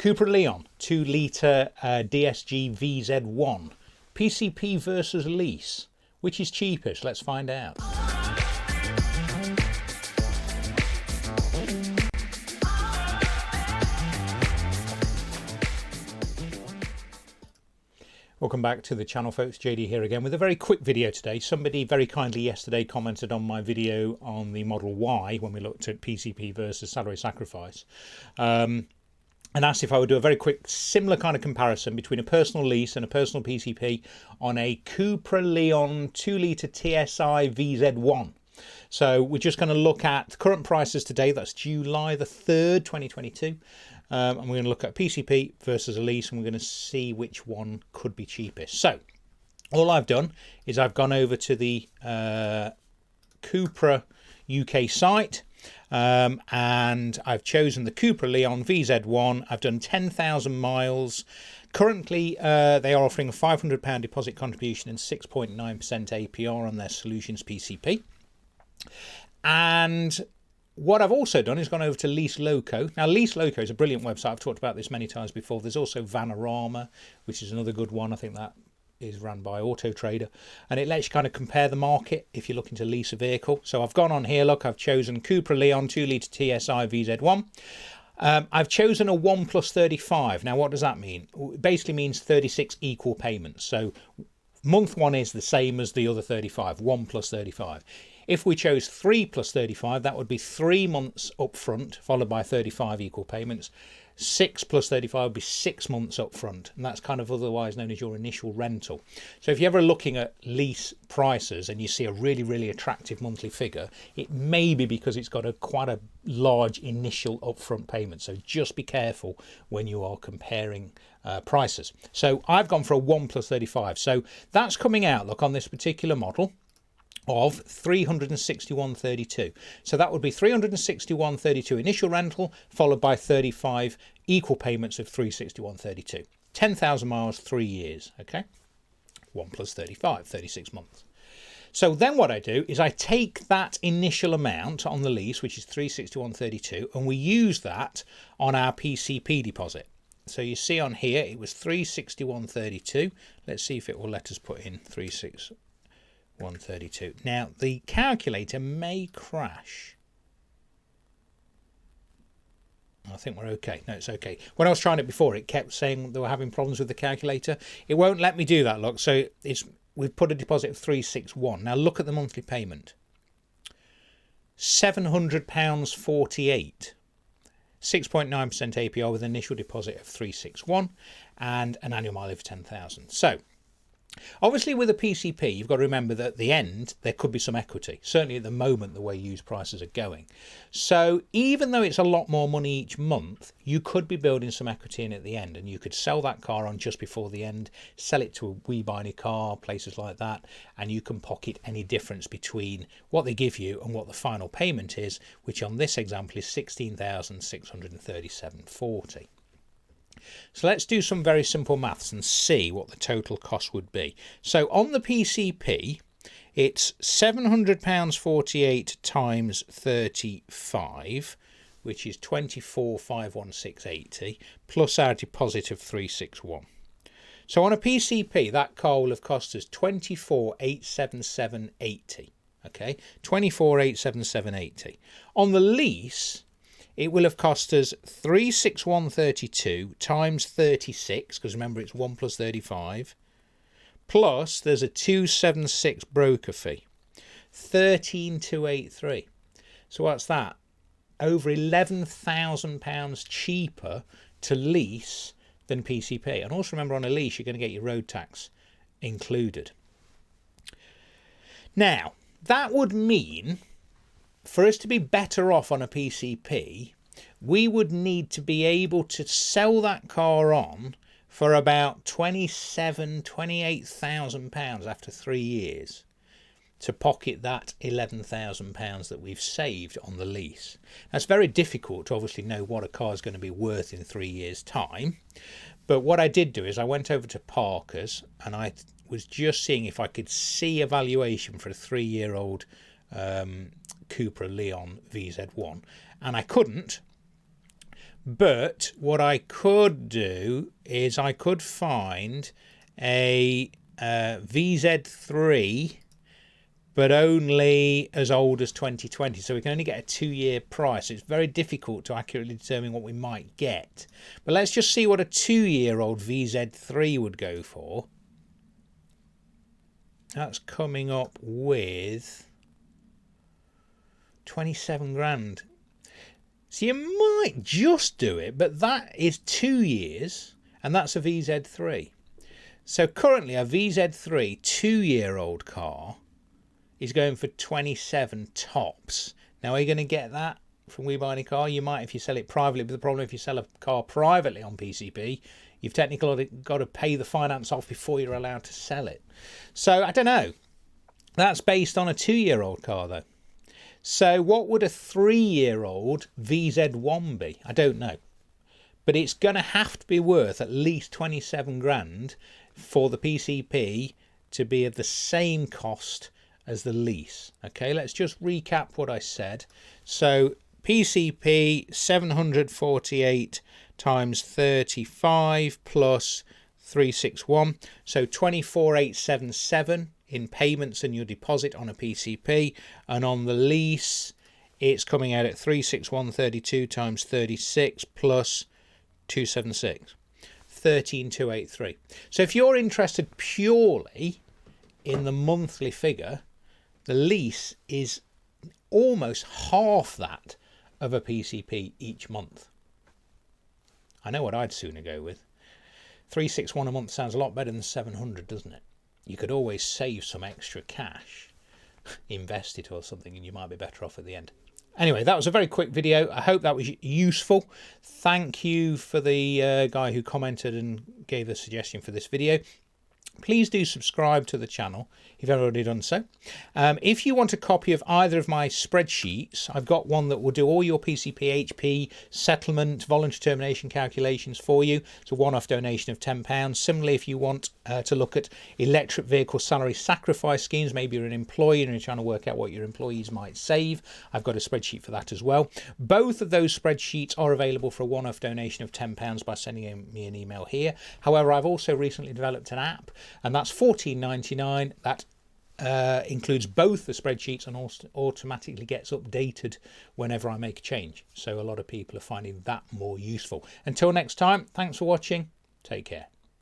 Cupra Leon 2 litre DSG VZ1. PCP versus Lease. Which is cheapest? Let's find out. Welcome back to the channel, folks. JD here again with a very quick video today. Somebody very kindly yesterday commented on my video on the Model Y when we looked at PCP versus salary sacrifice, and asked if I would do a very quick similar kind of comparison between a personal lease and a personal PCP on a Cupra Leon 2 litre TSI VZ1. So we're just going to look at current prices today. That's July the 3rd, 2022. And we're going to look at PCP versus a lease, and we're going to see which one could be cheapest. So all I've done is I've gone over to the Cupra UK site, and I've chosen the Cupra Leon VZ1. I've done 10,000 miles. Currently, they are offering a £500 deposit contribution and 6.9% APR on their Solutions PCP. And what I've also done is gone over to Lease Loco. Now, Lease Loco is a brilliant website. I've talked about this many times before. There's also Vanarama, which is another good one. I think that is run by Auto Trader, and it lets you kind of compare the market if you're looking to lease a vehicle. So I've gone on here. Look, I've chosen Cupra Leon 2 litre TSI VZ1. I've chosen a 1+35. Now, what does that mean? It basically means 36 equal payments. So month one is the same as the other 35, 1+35. If we chose 3+35, that would be 3 months up front, followed by 35 equal payments. 6+35 would be 6 months up front, and that's kind of otherwise known as your initial rental. So if you're ever looking at lease prices and you see a really, really attractive monthly figure, it may be because it's got quite a large initial upfront payment. So just be careful when you are comparing prices. So I've gone for a 1+35. So that's coming out, look, on this particular model, of 361.32. So that would be 361.32 initial rental, followed by 35 equal payments of 361.32. 10,000 miles, 3 years. Okay, 1+35, 36 months. So then what I do is I take that initial amount on the lease, which is 361.32, and we use that on our PCP deposit. So you see on here it was 361.32. Let's see if it will let us put in 361.32. Now the calculator may crash. I think we're okay. No, it's okay. When I was trying it before, it kept saying they were having problems with the calculator. It won't let me do that, look. So we've put a deposit of 361. Now look at the monthly payment. £700.48. 6.9% APR with an initial deposit of 361 and an annual mileage of 10,000. So obviously with a PCP, you've got to remember that at the end, there could be some equity, certainly at the moment, the way used prices are going. So even though it's a lot more money each month, you could be building some equity in at the end, and you could sell that car on just before the end, sell it to a We Buy Any Car, places like that, and you can pocket any difference between what they give you and what the final payment is, which on this example is £16,637.40. So let's do some very simple maths and see what the total cost would be. So on the PCP, it's £700.48 times 35, which is 24,516.80, plus our deposit of 361. So on a PCP, that car will have cost us 24,877.80. Okay, 24,877.80. On the lease, it will have cost us 361.32 times 36, because remember it's 1+35, plus there's a 276 broker fee, 13,283. So what's that? Over £11,000 cheaper to lease than PCP. And also remember, on a lease you're going to get your road tax included. Now that would mean, for us to be better off on a PCP, we would need to be able to sell that car on for about £28,000 after 3 years to pocket that £11,000 that we've saved on the lease. Now, it's very difficult to obviously know what a car is going to be worth in 3 years' time. But what I did do is I went over to Parker's and I was just seeing if I could see a valuation for a 3-year-old Cupra Leon VZ1, and I couldn't. But what I could do is I could find a VZ3, but only as old as 2020. So we can only get a 2-year price. It's very difficult to accurately determine what we might get. But let's just see what a 2-year-old VZ3 would go for. That's coming up with 27 grand. So you might just do it, but that is 2 years, and that's a VZ3. So currently a VZ3 2-year-old car is going for 27 tops. Now, are you going to get that from We Buy Any Car? You might if you sell it privately, but the problem if you sell a car privately on PCP, you've technically got to pay the finance off before you're allowed to sell it. So I don't know. That's based on a 2-year-old car though. So what would a 3-year-old VZ1 be? I don't know. But it's going to have to be worth at least 27 grand for the PCP to be of the same cost as the lease. Okay, let's just recap what I said. So PCP 748 times 35 plus 361. So 24,877 in payments and your deposit on a PCP, and on the lease it's coming out at 36132 times 36 plus 276, 13,283. So if you're interested purely in the monthly figure, the lease is almost half that of a PCP each month. I know what I'd sooner go with. 361 a month sounds a lot better than 700, doesn't it? You could always save some extra cash, invest it or something, and you might be better off at the end. Anyway, that was a very quick video. I hope that was useful. Thank you for the guy who commented and gave a suggestion for this video. Please do subscribe to the channel if you've already done so. If you want a copy of either of my spreadsheets, I've got one that will do all your PCP, HP, settlement, voluntary termination calculations for you. It's a one-off donation of £10. Similarly, if you want to look at electric vehicle salary sacrifice schemes, maybe you're an employee and you're trying to work out what your employees might save, I've got a spreadsheet for that as well. Both of those spreadsheets are available for a one-off donation of £10 by sending me an email here. However, I've also recently developed an app, and that's $14.99. That includes both the spreadsheets and also automatically gets updated whenever I make a change. So a lot of people are finding that more useful. Until next time, thanks for watching. Take care.